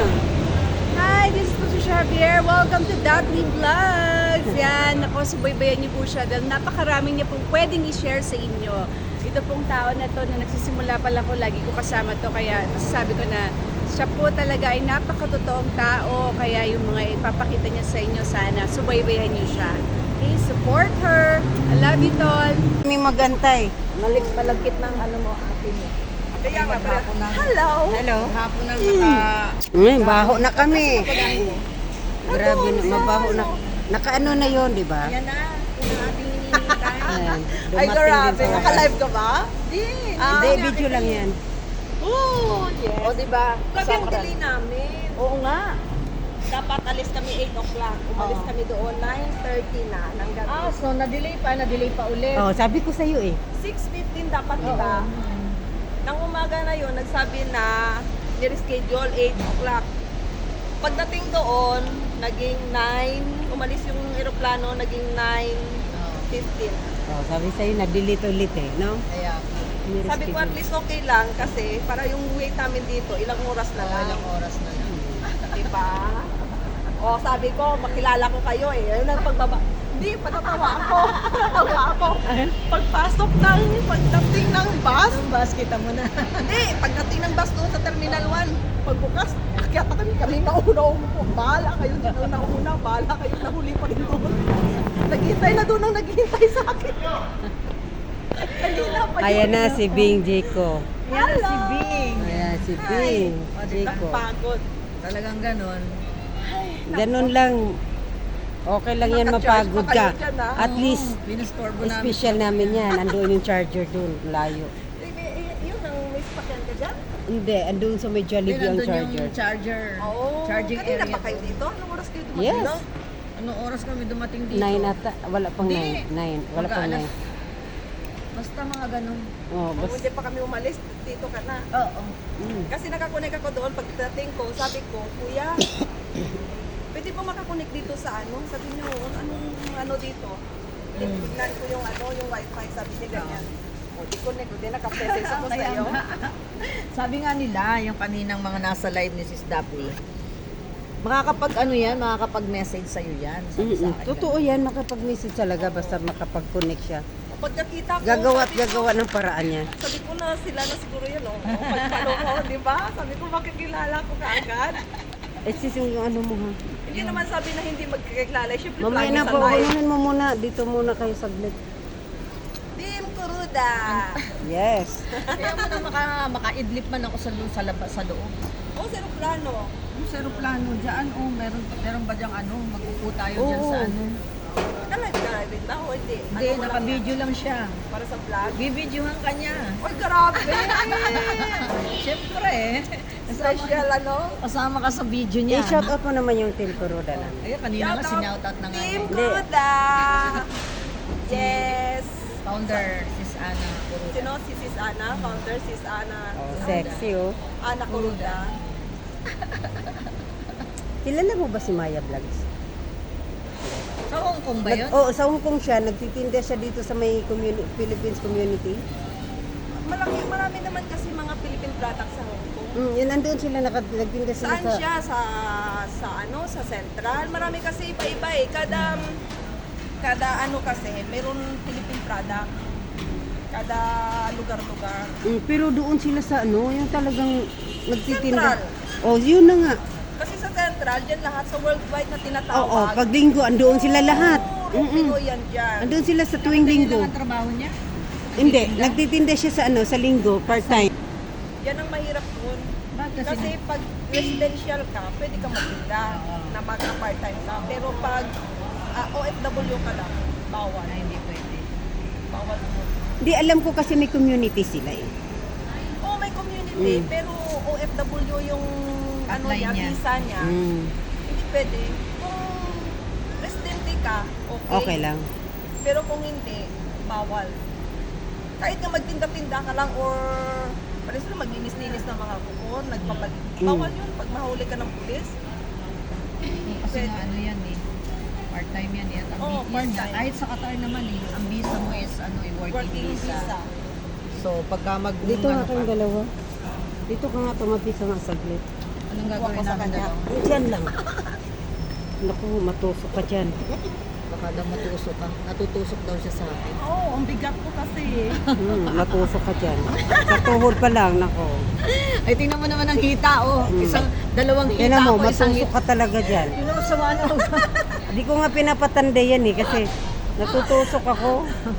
na. Hi, this is Patricia Javier. Welcome to Daphne Vlogs. Yan, ako, subaybayan niyo po siya dahil napakaraming niya pong pwedeng i-share sa inyo. Ito pong tao na to na nagsisimula pa lang ko, lagi ko kasama to. Kaya masasabi ko na siya po talaga ay napakatotoong tao. Kaya yung mga ipapakita niya sa inyo, sana subaybayan niyo siya. Okay, support her. I love you, Tol. May magantay. Malagkit ng ano mo, ate mo. Kaya nga pala. Hello. Hello. Hapon na Baho na kami. Grabe na, mabaho na. Nakaano na yon, di ba? Yan na, yung ating hinihintay. Ayan, Ay, dumating grabe. din sa Naka-live ka ba? Di. Hindi, video lang yan. Oh, yes. O, diba? Grabe ang delay namin. Oo nga. Dapat alis kami 8 o'clock. Umalis Oo. kami doon 9:30 na ng gabi. So na-delay pa ulit. Oh, sabi ko sa iyo eh. 6:15 dapat, di ba? Nang umaga na yon, nagsabi na ni-reschedule 8 o'clock. Pagdating doon, naging 9, umalis yung eroplano, naging 9:15. Oh, sabi sa iyo na-delete ulit eh, no? Kaya, Sabi ko at least okay lang kasi para yung wait namin dito, ilang oras na lang. ilang oras na lang. Diba? O, sabi ko, makilala ko kayo eh. Ayun ang pagbaba. Hindi, patatawa ako. Patatawa ako. Pagdating ng bus. Ang bus, kita mo na. Hindi, pagdating ng bus doon sa Terminal 1. Pagbukas, akyata kami nauna umupo. Bahala kayo dito nauna. Bahala kayo nahuli pa rin doon. Naghihintay na doon ang naghihintay sa akin. Kanina pa yun. Ayan na si Bing Jico. Yan Hello. si Bing. Ayan si Bing Jico. Pagod. Talagang ganon. Ganun lang. Okay lang yan, Naka-charge mapagod pa kayo ka. dyan, ha? At least, Binustorbo namin. special namin yan. Andoon yung charger doon, layo. Yun ang may sakyan ka dyan? Hindi, andun sa may Jollibee ang Nandun charger. yung charger. Oo. Charging Kanina area. pa kayo dito? Anong oras kayo dumating? Yes. No? Anong oras kami dumating dito? 9 ata. Wala pang Hindi. 9. Wala pang Mag-aalas. 9. Basta mga ganon. Oh, Kung bas. hindi pa kami umalis, dito ka na. Oo. Kasi nakakunik ako doon, pagdating ko, sabi ko, Kuya, pwede po makakunik dito sa ano? Sabi niyo, anong ano dito? Tignan ko yung ano, yung wifi, sabi niya ganyan. O, di connect, hindi naka-message ako sa iyo. Sabi nga nila, yung kaninang mga nasa live ni Sis Daphne, makakapag ano yan, makakapag-message sa'yo yan. Sabi sa akin. Totoo yan, makapag-message talaga basta makapag-connect siya. Pagkakita ko, Gagawa at sabi ko, gagawa ng paraan niya. sabi ko na sila na siguro yun, oh. Pagpalo ko, di ba? Sabi ko, makikilala ko kaagad. Eh, sis, yung ano mo ha. Hindi naman sabi na hindi magkakilala. Siyempre, Mamaya lagi na sa po, live. kunin mo muna. Dito muna kayo saglit. Bim Kuruda! Yes. Kaya mo na maka-idlip man ako sa labas, sa loob. Oh, sa aeroplano. Yung sa aeroplano, dyan, meron ba diyang ano, mag-upo tayo dyan sa ano. Naka-live ba o hindi? Hindi, Ano mo lang naka-video lang siya. yan? Para sa vlog? Bibidyohan ka niya. Oy, grabe! Siyempre, Special ano? kasama ka sa video niya. I-shout out mo naman yung Team Kuroda na. Ayun, kanina nga sinoutout na nga. Team eh. Kuruda! Yes! Founder, Sis Ana Kuruda. Sino? Si Sis Ana? Founder Sis Ana. Oh, sexy oh. Ana Kuruda. Kilala mo ba si Maya Vlogs? Sa Hong Kong ba yun? Sa Hong Kong siya. Nagtitinda siya dito sa may Philippines community. Marami naman kasi mga Philippine products sa Hong Kong. Yun, nandun sila. Nagtinda sila Saan siya? Sa ano? Sa Central? Marami kasi iba-iba eh. Kada ano kasi, meron Philippine product. Kada lugar-lugar. Pero doon sila sa ano, yung talagang nagtitinda. Central. Oh, yun na nga. Kasi sa Central, dyan lahat sa worldwide na tinatawag. Oo, pag linggo, andoon sila lahat. Puro Pinoy yan dyan. Andun sila sa tuwing linggo. Ang trabaho niya? Hindi, nagtitinda siya sa ano, sa linggo, part-time. Yan ang mahirap dun. Bakit Kasi pag residential ka, pwede ka magtinda na mag-part-time ka. Pero pag OFW ka lang, bawal. Hindi pwede. Bawal mo. Hindi, alam ko kasi may community sila eh. Oo, may community, pero OFW yung ano Apply niya, niya. visa niya. Hindi pwede. Kung residente ka, okay. Okay lang. Pero kung hindi, bawal. Kahit nga magtinda-tinda ka lang or pares na maglinis-linis ng mga kuko, nagpapalit. Bawal yun pag mahuli ka ng pulis. Kasi nga ano yan eh. Part-time yan eh. At ang Oo, yun part-time. nga, kahit sa Qatar naman eh, ang visa mo is ano eh, working Working visa. visa. So pagka Dito nga ano kayong ka, dalawa. Dito ka nga tumabi sa mga saglit. Anong gagawin namin dalawa? Diyan lang. Naku, matusok ka dyan. Baka daw matusok ka. Natutusok daw siya sa akin. Oo, ang bigat ko kasi. Matusok ka dyan. Sa tuhod pa lang, nako. Ay, tingnan mo naman ang hita, oh. Dalawang hita Yan mo, ko, isang matusok ka talaga dyan. Yun ang sama na. Hindi ko nga pinapatanda yan eh, kasi natutusok ako.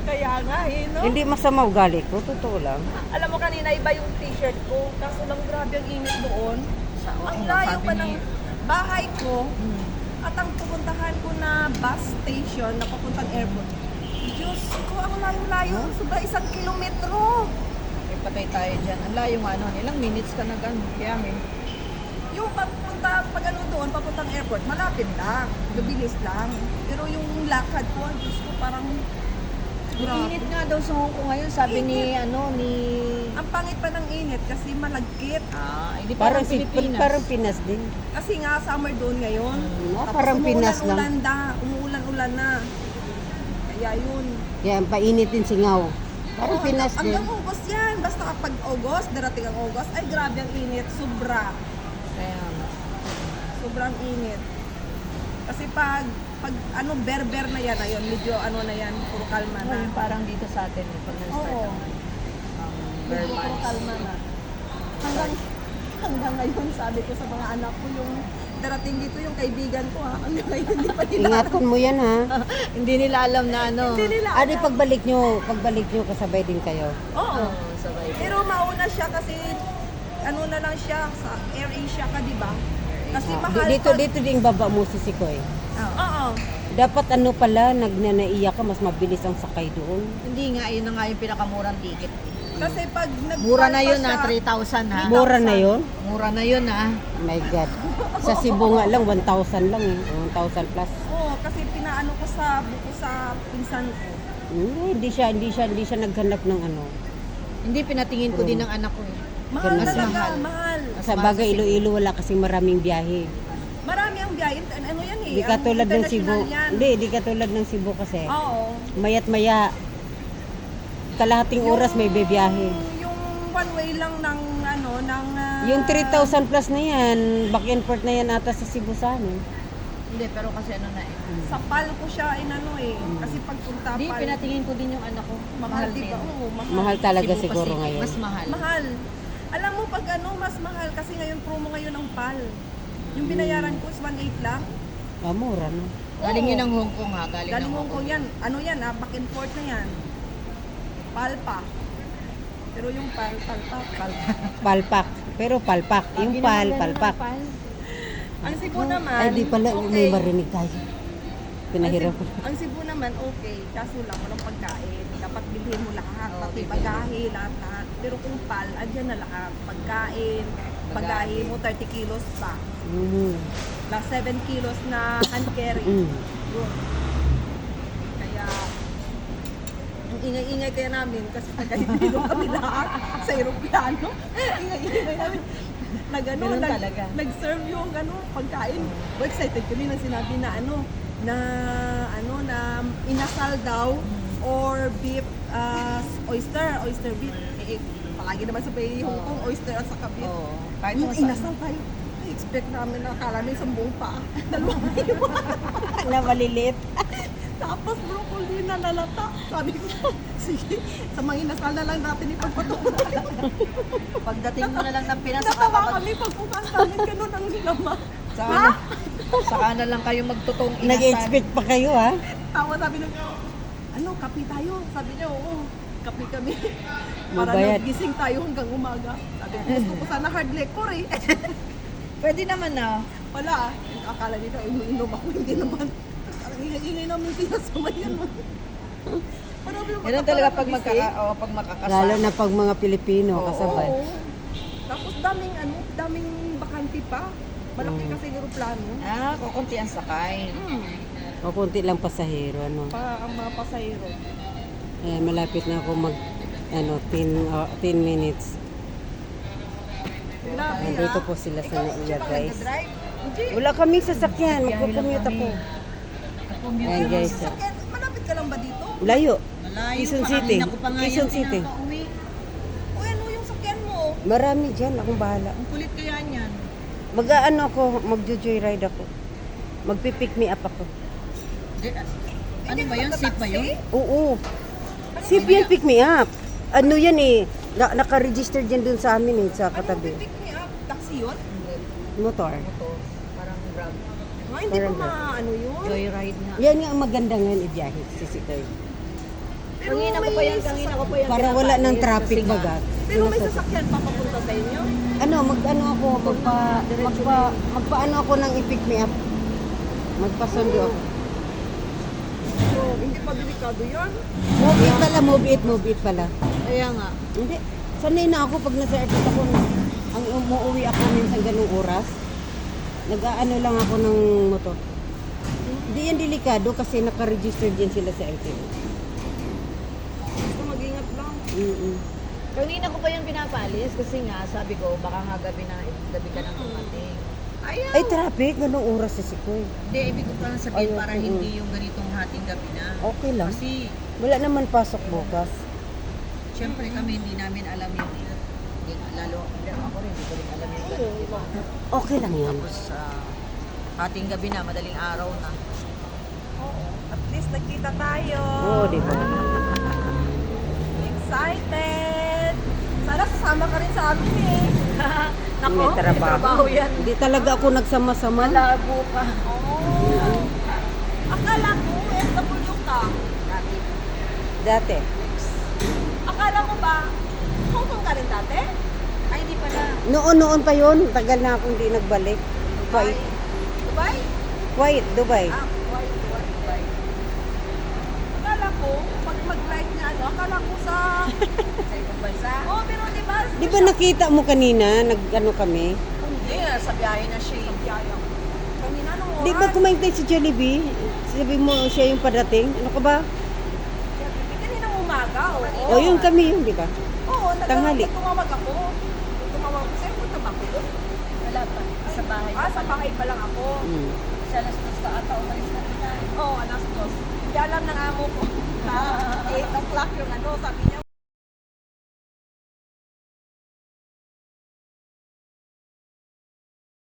Kaya nga eh, no? Hindi masama ugali ko, totoo lang. Alam mo kanina iba yung t-shirt ko, kaso lang grabe ang init doon. Ang layo pa ng bahay ko at ang pupuntahan ko na bus station na papuntang airport. Diyos ko, ang layo-layo. Sobra 1 kilometro. Ay, patay tayo dyan. Ang layo nga, ano. Ilang minutes ka na gano'n. Kaya may... Yung pag ano doon, papuntang airport, malapit lang. Mabilis lang. Pero yung lakad ko, Diyos ko, parang Init nga daw sa Hong Kong ngayon, sabi ni, ang pangit pa ng init kasi malagkit. hindi Parang, parang Pilipinas. parang Pinas din. Kasi nga summer doon ngayon. Tapos parang Pinas lang. Umuulan-ulan na. Kaya yun. Yan, painit din singaw. Parang Oo, Pinas din. hanggang August yan. Basta kapag August, darating ang August, ay grabe ang init. Kaya, Sobrang init. Kasi pag ano, berber na yan, ayun, medyo ano na yan, puro kalma na. yung parang dito sa atin, pag na-start Oo. bare Medyo puro months. kalma na. Hanggang ngayon, sabi ko sa mga anak ko, yung darating dito yung kaibigan ko ha, hanggang ngayon hindi pa nila. Ingatan mo yan ha. Hindi nila alam na ano. Hindi nila Adi alam. pagbalik nyo, kasabay din kayo. Oo. Sabay. Pero mauna siya kasi ano na lang siya sa Air Asia ka, di ba? Kasi mahal Dito din baba mo si Sikoy. Oo. Dapat ano pala, nagnanaiya ka, mas mabilis ang sakay doon. Hindi nga, yun na nga yung pinakamurang ticket. Kasi pag Mura na yun na na, 3,000 ha. Mura na yun? Mura na yun ha. My God. Sa Cebu nga lang, 1,000 lang eh. 1,000 plus. Oo, kasi pinaano ko sa buko sa pinsan ko. Hindi siya naghanap ng ano. Hindi, pinatingin ko din ng anak ko eh. Mahal Mas talaga, mahal. mahal. Sa bagay, Iloilo wala kasing maraming biyahe. Marami ang biyahe. Ano yan eh? Di ang katulad ng Cebu. international yan. Hindi, di katulad ng Cebu kasi. Oo. Mayat maya, kalahating oras may bibiyahe. Yung one way lang ng ano, ng... Yung 3,000 plus na yan, back and forth na yan ata sa Cebu sa amin. Hindi, pero kasi ano na eh. Sa PAL ko siya inano eh. Kasi pagpunta Hindi, PAL, pinatingin ko din yung anak ko. mahal din. diba? Oo, mahal. Mahal talaga Cebu siguro Pacific, ngayon. Mas mahal. Mahal. Alam mo pag ano, mas mahal kasi ngayon promo ngayon ng PAL. Yung binayaran ko is 1.8 lang. Ah, mura no? Galing Oo. yun ng Hong Kong ha. Galing Galing ng Hong Kong yan. Ano yan ha? Back and forth na yan. PAL pa. Pero yung PAL pa. Palpak. Pero palpak. Yung palpak. Ang Cebu naman, Ay, di pala, okay. may marinig tayo. Pinahirap ko. Ang Cebu naman, okay. Kaso lang, walang pagkain. Dapat bilhin mo lahat. Oo, Pati bibili. bagahe, lahat. Pero kung PAL, andyan na lahat. Pagkain, bagahe mo, 30 kilos pa. Mm. Plus 7 kilos na hand carry. Mm. Yun. Kaya, ang ingay-ingay kaya namin kasi nagkahitilo kami lahat sa aeroplano. Ingay-ingay namin. Ganun talaga. Nag-serve yung pagkain. Oh, excited kami nang sinabi na na inasal daw or beef oyster beef. Palagi naman sa Hong Kong, oyster at saka beef. Oo. Kahit Yung kung saan. inasal tayo, expect namin na akala namin isang buong pa. Dalawang iwan. Na maliliit. Tapos broccoli na lalata. Sabi ko, sige, sa mga inasal na lang natin ipagpatuloy. Pagdating mo na lang ng Pinas, Natawa kami pagpukas namin, ganun ang lama. saka na lang kayo magtutong inasal. Nag-expect pa kayo ha? Tawa sabi nung, kape tayo? Sabi niya, oo, kape kami. Para Magbayad. nagising tayo hanggang umaga. Sabi ko, gusto ko sana hard liquor eh. Pwede naman na. Wala, akala nila, inom ako, hindi naman. Ang ingay-ingay namin sinasamayan mo. Ganun talaga pag pag makakasama. Lalo na pag mga Pilipino kasabay. Oo. Tapos daming bakante pa. Malaki kasi yung aeroplano. Kukunti ang sakay. O konti lang pasahero, ano. Pa ang mga pasahero. Eh, malapit na ako 10 minutes. Grabe Nandito ah. po sila sa Naiya, guys. Nag-drive? Hindi. Wala kaming sasakyan, magkukommute ako. Ayan guys. Sasakyan, malapit ka lang ba dito? Layo. Malayo Quezon pa, City. kanina ko pa nga Quezon yan City. pinapauwi. O ano yung sakyan mo? Marami dyan, akong bahala. Ang kulit kaya niyan. Mag-ano ako, magjo-joyride ako. Magpi-pick me up ako. Ano ba yun? Safe ba yun? Oo. Sip yan, pick me up. Ano yan eh, naka-register dyan dun sa amin eh, sa katabi. Pick me up. Taxi yun? Motor. Ito, parang grab. Hindi Parang pa maano yun. Joyride nga. Yan nga ang maganda ngayon ibiyahe, sisikoy. Kanina ko pa yan. Para wala ng pinapalis traffic kasi nga, baga. Pero may sasakyan pa papunta sa inyo? Ano, mag-ano ako, magpa-ano ako ng i-pick me up. Magpasundo ako. So, hindi pa delikado yun? Move it pala. Kaya nga. Hindi, sanay na ako pag nasa airport ako, ang umuwi ako minsan ganung oras. Nag-aano lang ako ng motor. Hindi yan delikado kasi naka-register din sila sa LTO. Basta mag-ingat lang. Kanina ko pa yung pinapalis kasi nga sabi ko baka nga gabi ka ng dumating. Ayaw. Ay, traffic, ganung oras si Sikoy. Hindi, ibig ko lang sabihin Ayun, para hindi yung ganitong hating gabi na. Okay lang. Kasi Wala naman pasok bukas. syempre kami hindi namin alam yung lalo ako rin hindi ko rin alam yung ganito, di ba? Okay lang yan. Tapos hating gabi na, madaling araw na. At least nagkita tayo. Oo, di ba? Excited! Sana sasama ka rin sa amin eh. Nako, May trabaho. yan. Hindi talaga ako nagsama-sama. Malabo ka. Oh. Akala ko, SW ka. Dati. Akala ko ba, Hong Kong ka rin dati? Ay, hindi pala. Noon pa yun. Tagal na akong hindi nagbalik. Kuwait. Dubai? Kuwait, Dubai. Dubai. Akala ko, pag mag-live na ano, akala ko sa ibang bansa. Oh, pero di ba? Di ba nakita mo kanina, nag-ano kami? Hindi, sa biyahe na siya. Sa biyahe ako. Kanina nung oras. Di ba kumain tayo si Jollibee? Sabi mo siya yung padating? Ano ka ba? Kaninang umaga, oo. O yun kami yun, di ba? Oo, Tanghali. tumawag ako. Tumawag ako. Sir, punta ba ako doon? Wala pa. Sa bahay. Sa bahay pa lang ako. Mm. Sa alas 2 ka ata, umalis na rin tayo. Oo, alas 2. Hindi alam ng amo ko. 8 o'clock yung ano, sabi niya,